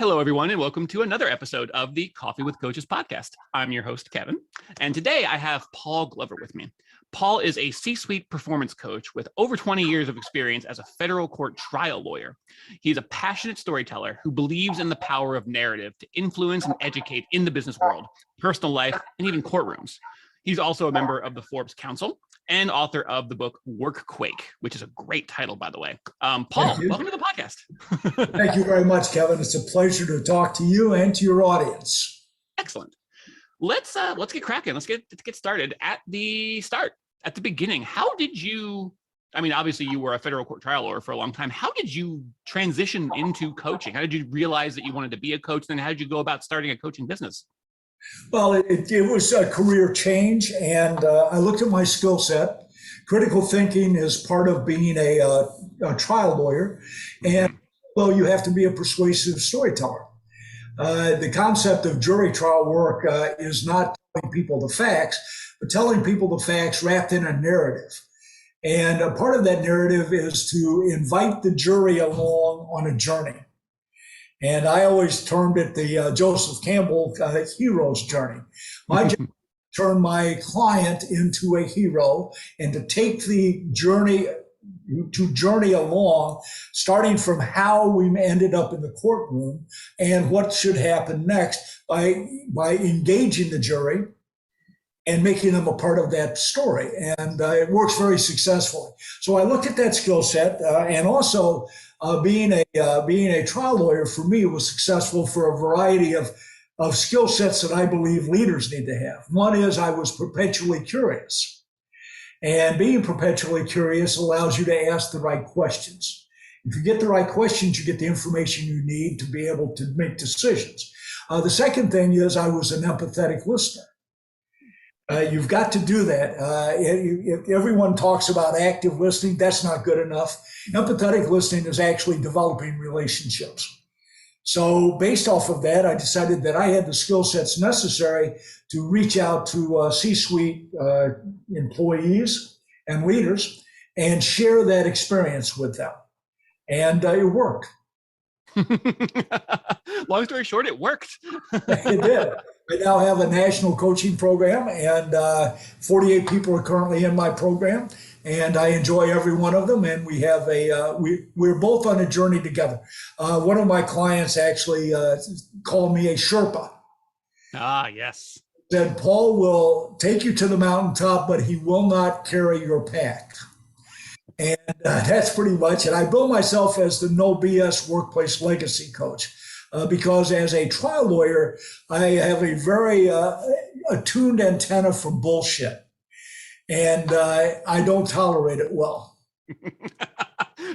Hello, everyone, and welcome to another episode of the Coffee with Coaches podcast. I'm your host, Kevin, and today I have Paul Glover with me. Paul is a C-suite performance coach with over 20 years of experience as a federal court trial lawyer. He's a passionate storyteller who believes in the power of narrative to influence and educate in the business world, personal life, and even courtrooms. He's also a member of the Forbes Council and author of the book WorkQuake, which is a great title, by the way. Paul, welcome to the podcast. Thank you very much, Kevin. It's a pleasure to talk to you and to your audience. Excellent. Let's get cracking. Let's get started at the beginning. How did you? I mean, obviously, you were a federal court trial lawyer for a long time. How did you transition into coaching? How did you realize that you wanted to be a coach? Then how did you go about starting a coaching business? Well, it was a career change, and I looked at my skill set. Critical thinking is part of being a trial lawyer, and well, you have to be a persuasive storyteller. The concept of jury trial work is not telling people the facts, but telling people the facts wrapped in a narrative. And a part of that narrative is to invite the jury along on a journey. And I always termed it the Joseph Campbell hero's journey. My job is to turn my client into a hero and to take the journey along, starting from how we ended up in the courtroom and what should happen next by engaging the jury and making them a part of that story. And it works very successfully. So I looked at that skill set and also being a trial lawyer for me was successful for a variety of skill sets that I believe leaders need to have. One is I was perpetually curious. And being perpetually curious allows you to ask the right questions. If you get the right questions, you get the information you need to be able to make decisions. The second thing is I was an empathetic listener. You've got to do that. If everyone talks about active listening, that's not good enough. Empathetic listening is actually developing relationships. So based off of that, I decided that I had the skill sets necessary to reach out to C-suite employees and leaders and share that experience with them. And it worked. Long story short, it worked. It did. I now have a national coaching program, and 48 people are currently in my program, and I enjoy every one of them. And we have we're both on a journey together. One of my clients actually called me a Sherpa. Ah, yes. Said Paul will take you to the mountaintop, but he will not carry your pack. And that's pretty much it. I bill myself as the no BS workplace legacy coach because as a trial lawyer, I have a very attuned antenna for bullshit. And I don't tolerate it well.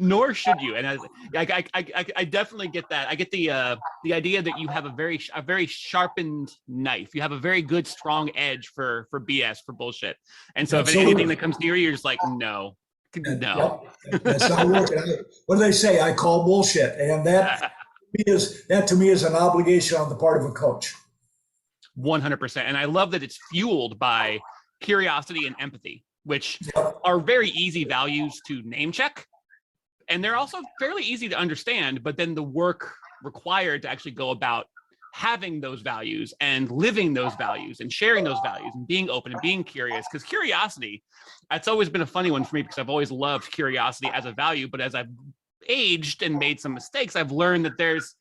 Nor should you. And I definitely get that. I get the idea that you have a very sharpened knife. You have a very good, strong edge for BS, for bullshit. And so if anything that comes near you, you're just like, no. No, that's not working. What do they say? I call bullshit, and that to me is an obligation on the part of a coach. 100%, and I love that it's fueled by curiosity and empathy, which are very easy values to name check, and they're also fairly easy to understand. But then the work required to actually go about having those values and living those values and sharing those values and being open and being curious, because curiosity, that's always been a funny one for me because I've always loved curiosity as a value. But as I've aged and made some mistakes, I've learned that there's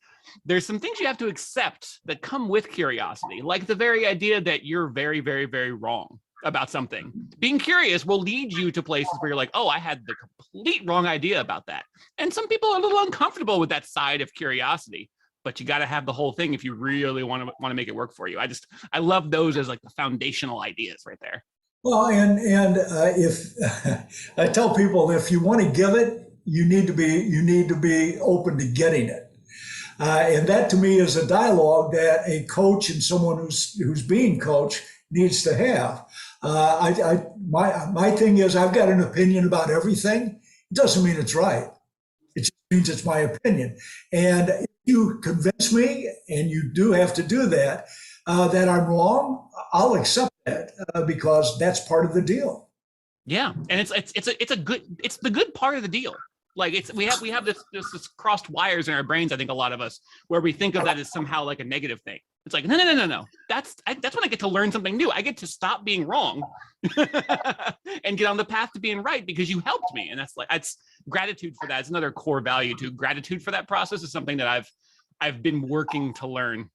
some things you have to accept that come with curiosity, like the very idea that you're very, very, very wrong about something. Being curious will lead you to places where you're like, oh, I had the complete wrong idea about that. And some people are a little uncomfortable with that side of curiosity. But you got to have the whole thing if you really want to make it work for you. I love those as like the foundational ideas right there. Well, and if I tell people, if you want to give it, you need to be open to getting it. And that to me is a dialogue that a coach and someone who's being coached needs to have. My thing is I've got an opinion about everything. It doesn't mean it's right. It just means it's my opinion. And if you convince me, and you do have to do that, that I'm wrong, I'll accept that because that's part of the deal. Yeah, and it's the good part of the deal. Like we have this crossed wires in our brains. I think a lot of us, where we think of that as somehow like a negative thing. It's like, no. That's when I get to learn something new. I get to stop being wrong and get on the path to being right because you helped me. And that's gratitude for that. It's another core value too. Gratitude for that process is something that I've been working to learn.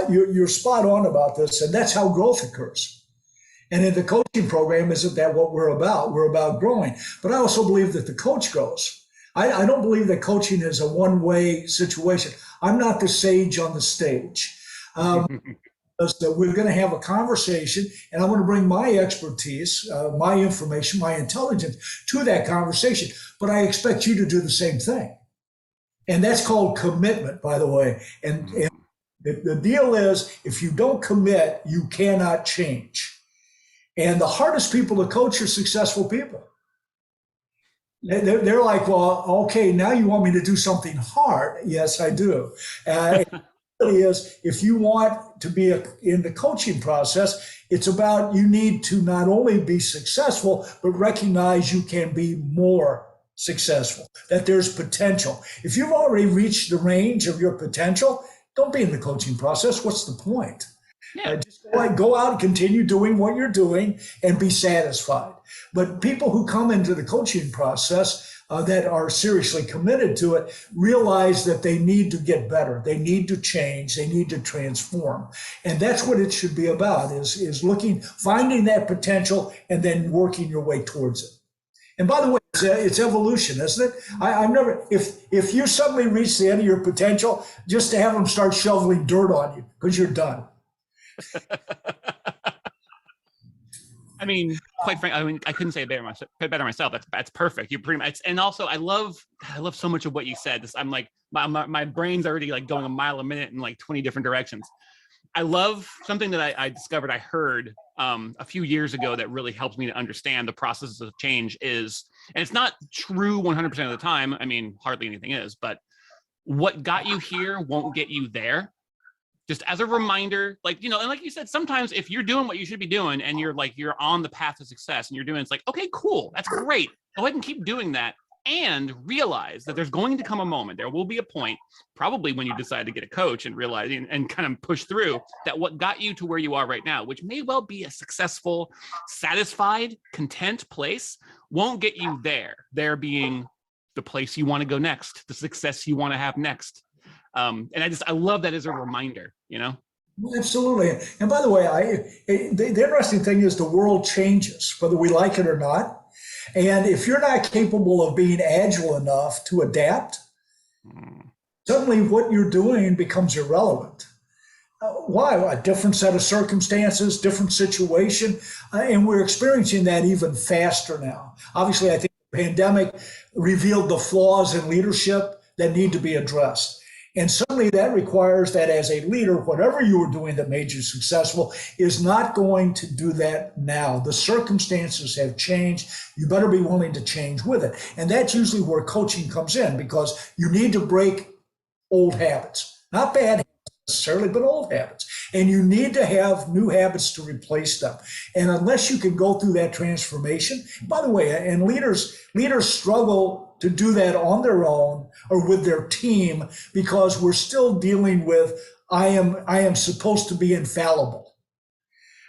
You're spot on about this, and that's how growth occurs. And in the coaching program, isn't that what we're about? We're about growing. But I also believe that the coach grows. I don't believe that coaching is a one-way situation. I'm not the sage on the stage. So we're going to have a conversation, and I'm going to bring my expertise, my information, my intelligence to that conversation. But I expect you to do the same thing. And that's called commitment, by the way. And the deal is, if you don't commit, you cannot change. And the hardest people to coach are successful people. They're like, well, okay, now you want me to do something hard. Yes, I do. It really is, if you want to be in the coaching process, it's about, you need to not only be successful, but recognize you can be more successful, that there's potential. If you've already reached the range of your potential, don't be in the coaching process. What's the point? Yeah. Just go out and continue doing what you're doing and be satisfied. But people who come into the coaching process that are seriously committed to it realize that they need to get better. They need to change. They need to transform. And that's what it should be about, is finding that potential and then working your way towards it. And by the way, it's evolution, isn't it? I've never, if you suddenly reach the end of your potential, just to have them start shoveling dirt on you because you're done. I mean, quite frankly, I couldn't say it better myself. That's perfect. You're pretty much, and also I love so much of what you said. I'm like, my brain's already like going a mile a minute in like 20 different directions. I love something that I discovered, I heard a few years ago that really helps me to understand the processes of change is, and it's not true 100% of the time. I mean, hardly anything is, but what got you here won't get you there. Just as a reminder, like, you know, and like you said, sometimes if you're doing what you should be doing and you're on the path to success and you're doing, it's like, okay, cool. That's great. Go ahead and keep doing that. And realize that there's going to come a moment, there will be a point, probably when you decide to get a coach and realize and kind of push through that what got you to where you are right now, which may well be a successful, satisfied, content place, won't get you there. There being the place you want to go next, the success you want to have next. And I love that as a reminder, you know? Absolutely. And by the way, the interesting thing is the world changes, whether we like it or not. And if you're not capable of being agile enough to adapt, suddenly what you're doing becomes irrelevant. Why? A different set of circumstances, different situation. And we're experiencing that even faster now. Obviously, I think the pandemic revealed the flaws in leadership that need to be addressed. And suddenly that requires that as a leader, whatever you were doing that made you successful is not going to do that now. The circumstances have changed. You better be willing to change with it. And that's usually where coaching comes in, because you need to break old habits, not bad habits necessarily, but old habits. And you need to have new habits to replace them. And unless you can go through that transformation, by the way, and leaders struggle to do that on their own or with their team, because we're still dealing with, I am supposed to be infallible,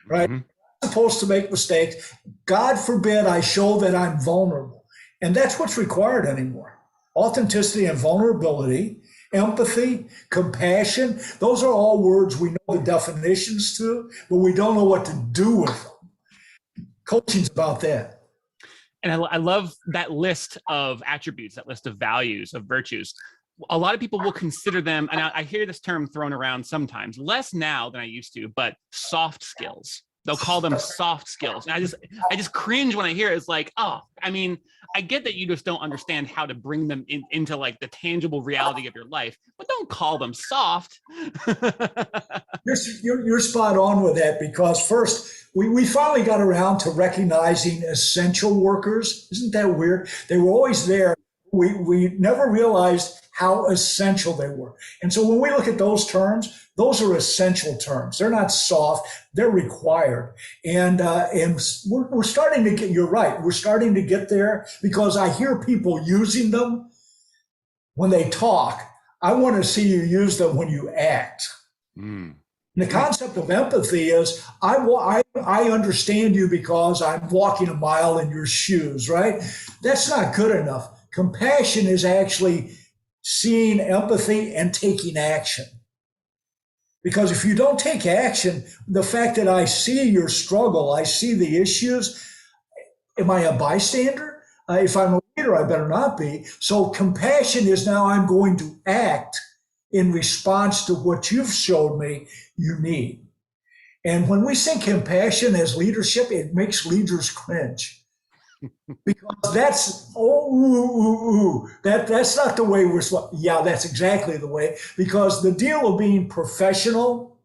right? Mm-hmm. I'm supposed to make mistakes. God forbid I show that I'm vulnerable. And that's what's required anymore. Authenticity and vulnerability, empathy, compassion, those are all words we know the definitions to, but we don't know what to do with them. Coaching's about that. And I love that list of attributes, that list of values, of virtues. A lot of people will consider them, and I hear this term thrown around sometimes, less now than I used to, but soft skills. They'll call them soft skills. And I just cringe when I hear it. It's like, oh, I mean, I get that you just don't understand how to bring them into like the tangible reality of your life, but don't call them soft. You're spot on with that, because first, we finally got around to recognizing essential workers. Isn't that weird? They were always there. We never realized how essential they were. And so when we look at those terms, those are essential terms. They're not soft, they're required. And we're starting to get, you're right, we're starting to get there because I hear people using them when they talk. I want to see you use them when you act. Mm. The concept of empathy is I understand you because I'm walking a mile in your shoes, right? That's not good enough. Compassion is actually seeing empathy and taking action. Because if you don't take action, the fact that I see your struggle, I see the issues, am I a bystander? If I'm a leader, I better not be. So compassion is now I'm going to act in response to what you've showed me you need. And when we say compassion as leadership, it makes leaders cringe. Because that's, that's not the way we're supposed. Yeah, that's exactly the way. Because the deal of being professional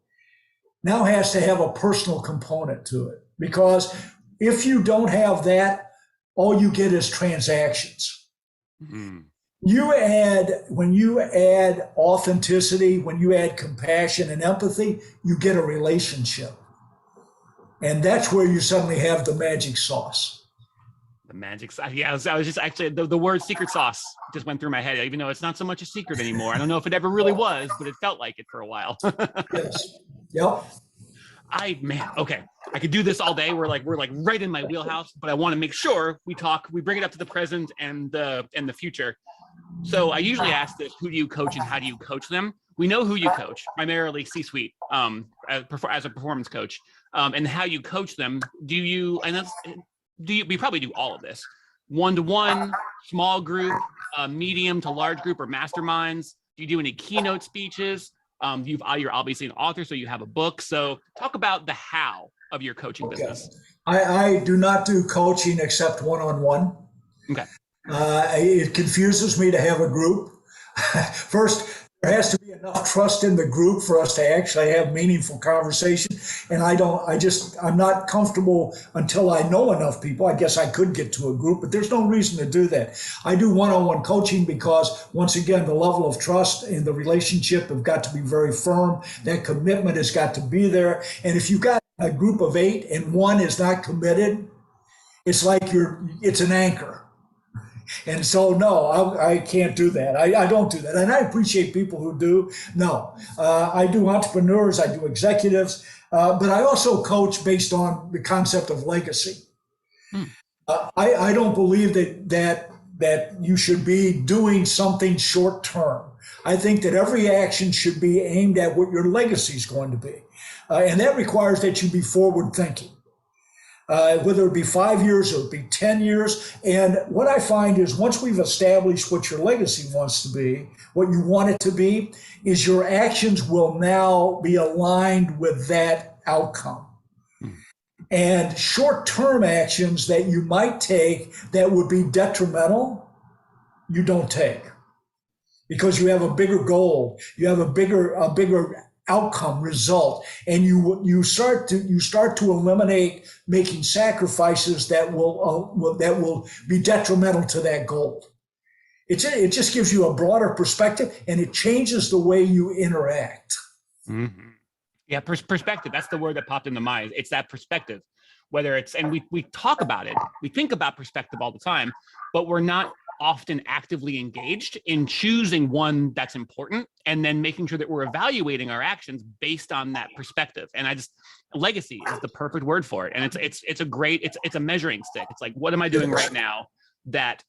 now has to have a personal component to it. Because if you don't have that, all you get is transactions. Mm-hmm. When you add authenticity, when you add compassion and empathy, you get a relationship. And that's where you suddenly have the magic sauce. The magic sauce. Yeah, I was just actually, the word secret sauce just went through my head, even though it's not so much a secret anymore. I don't know if it ever really was, but it felt like it for a while. Yes. Yep. Okay. I could do this all day. We're like right in my wheelhouse, but I want to make sure we bring it up to the present and the future. So I usually ask this: who do you coach and how do you coach them? We know who you coach, primarily C-suite, as a performance coach, and how you coach them. We probably do all of this: one-to-one, small group, medium to large group, or masterminds. Do you do any keynote speeches? You're obviously an author, so you have a book. So talk about the how of your coaching business. I do not do coaching except one-on-one. Okay. It confuses me to have a group. First, there has to be enough trust in the group for us to actually have meaningful conversation. And I'm not comfortable until I know enough people. I guess I could get to a group, but there's no reason to do that. I do one-on-one coaching because, once again, the level of trust in the relationship have got to be very firm. That commitment has got to be there. And if you've got a group of 8 and one is not committed, it's like it's an anchor. And so, no, I can't do that. I don't do that. And I appreciate people who do. No, I do entrepreneurs, I do executives, but I also coach based on the concept of legacy. I don't believe that you should be doing something short term. I think that every action should be aimed at what your legacy is going to be. And that requires that you be forward thinking. Whether it be 5 years or it be 10 years. And what I find is once we've established what your legacy wants to be, what you want it to be, is your actions will now be aligned with that outcome. And short-term actions that you might take that would be detrimental, you don't take. Because you have a bigger goal, you have a bigger outcome result, and you start to eliminate making sacrifices that will be detrimental to that goal. It just gives you a broader perspective, and it changes the way you interact. Mm-hmm. Yeah, perspective. That's the word that popped into mind. It's that perspective. Whether it's, and we talk about it, we think about perspective all the time, but we're not often actively engaged in choosing one that's important and then making sure that we're evaluating our actions based on that perspective. And legacy is the perfect word for it. And it's a measuring stick. It's like, what am I doing right now that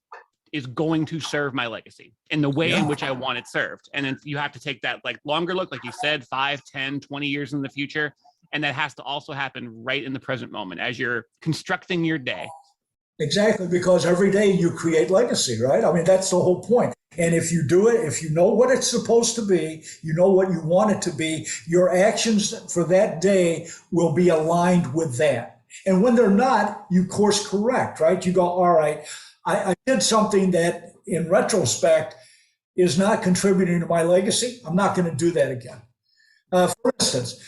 is going to serve my legacy in the way in which I want it served? And then you have to take that longer look, like you said, 5, 10, 20 years in the future. And that has to also happen right in the present moment as you're constructing your day. Exactly, because every day you create legacy, right? I mean, that's the whole point. And if you do it, if you know what it's supposed to be, you know what you want it to be, your actions for that day will be aligned with that. And when they're not, you course correct, right? You go, all right, I did something that in retrospect is not contributing to my legacy. I'm not going to do that again. For instance,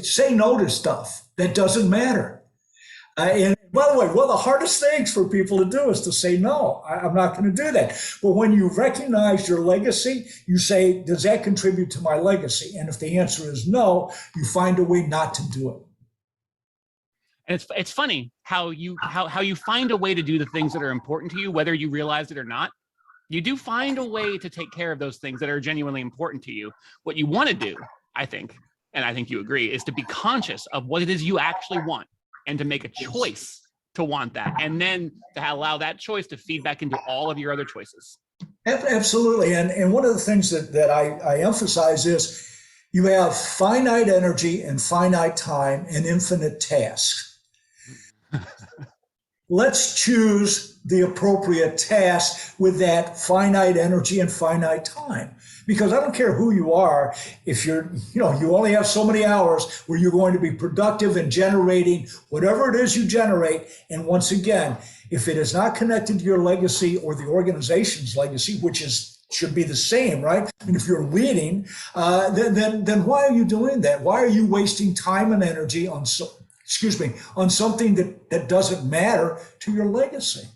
say no to stuff that doesn't matter. And By the way, one of the hardest things for people to do is to say, no, I'm not going to do that. But when you recognize your legacy, you say, does that contribute to my legacy? And if the answer is no, you find a way not to do it. And it's funny how you find a way to do the things that are important to you, whether you realize it or not. You do find a way to take care of those things that are genuinely important to you. What you want to do, I think, and I think you agree, is to be conscious of what it is you actually want and to make a choice to want that, and then to allow that choice to feed back into all of your other choices. Absolutely. And one of the things that I emphasize is you have finite energy and finite time and infinite tasks. Let's choose the appropriate task with that finite energy and finite time. Because I don't care who you are, if you only have so many hours where you're going to be productive and generating whatever it is you generate. And once again, if it is not connected to your legacy or the organization's legacy, which should be the same, right? I mean, if you're leading, then why are you doing that? Why are you wasting time and energy on something that doesn't matter to your legacy?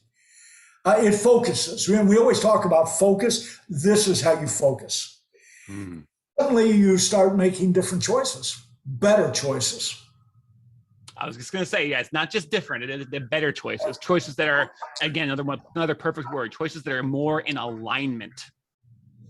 It focuses. We always talk about focus. This is how you focus. Suddenly you start making different choices, better choices. I was just going to say, yeah, it's not just different. It is the better choices that are, again, another perfect word, choices that are more in alignment.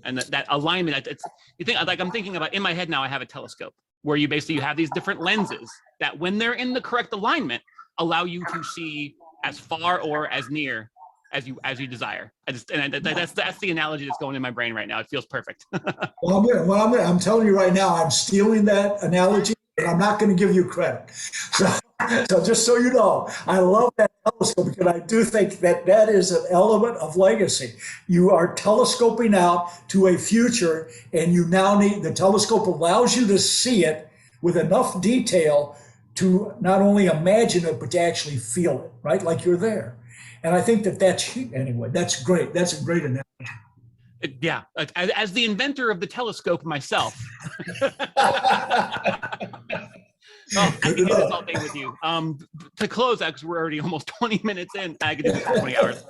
And that alignment, you think, like I'm thinking about in my head now, I have a telescope where you have these different lenses that when they're in the correct alignment, allow you to see as far or as near as you desire. That's the analogy that's going in my brain right now. It feels perfect. I'm telling you right now, I'm stealing that analogy, and I'm not going to give you credit. So just so you know, I love that telescope because I do think that is an element of legacy. You are telescoping out to a future, and you now need the telescope allows you to see it with enough detail to not only imagine it, but to actually feel it, right? Like you're there. And I think anyway, that's great. That's a great analogy. Yeah, as the inventor of the telescope myself. I could do this all day with you. To close out, because we're already almost 20 minutes in, I could do this for 20 hours.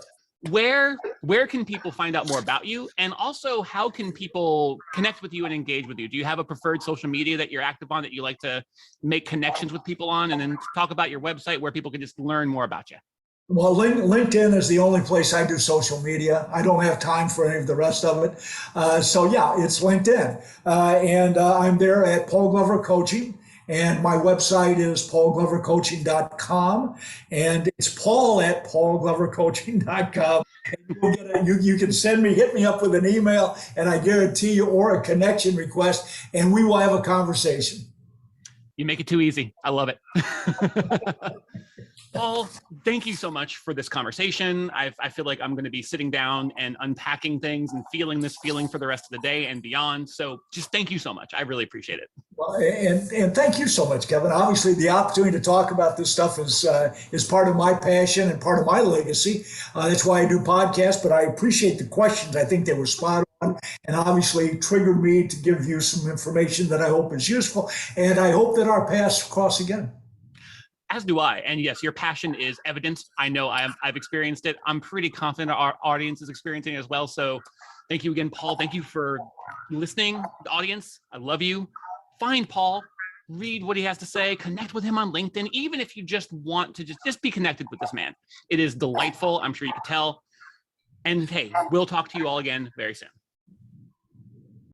Where can people find out more about you? And also, how can people connect with you and engage with you? Do you have a preferred social media that you're active on that you like to make connections with people on? And then talk about your website where people can just learn more about you. Well, LinkedIn is the only place I do social media. I don't have time for any of the rest of it. So yeah, it's LinkedIn. And I'm there at Paul Glover Coaching. And my website is paulglovercoaching.com. And it's Paul at paulglovercoaching.com. And you can hit me up with an email, and I guarantee you, or a connection request, and we will have a conversation. You make it too easy. I love it. Paul, thank you so much for this conversation. I feel like I'm going to be sitting down and unpacking things and feeling this feeling for the rest of the day and beyond. So just thank you so much. I really appreciate it. Well, and thank you so much, Kevin. Obviously, the opportunity to talk about this stuff is part of my passion and part of my legacy. That's why I do podcasts, but I appreciate the questions. I think they were spot on and obviously triggered me to give you some information that I hope is useful. And I hope that our paths cross again. As do I. And yes, your passion is evident. I know I've experienced it. I'm pretty confident our audience is experiencing it as well. So thank you again, Paul. Thank you for listening, the audience. I love you. Find Paul, read what he has to say, connect with him on LinkedIn, even if you just want to just be connected with this man. It is delightful. I'm sure you could tell. And hey, we'll talk to you all again very soon.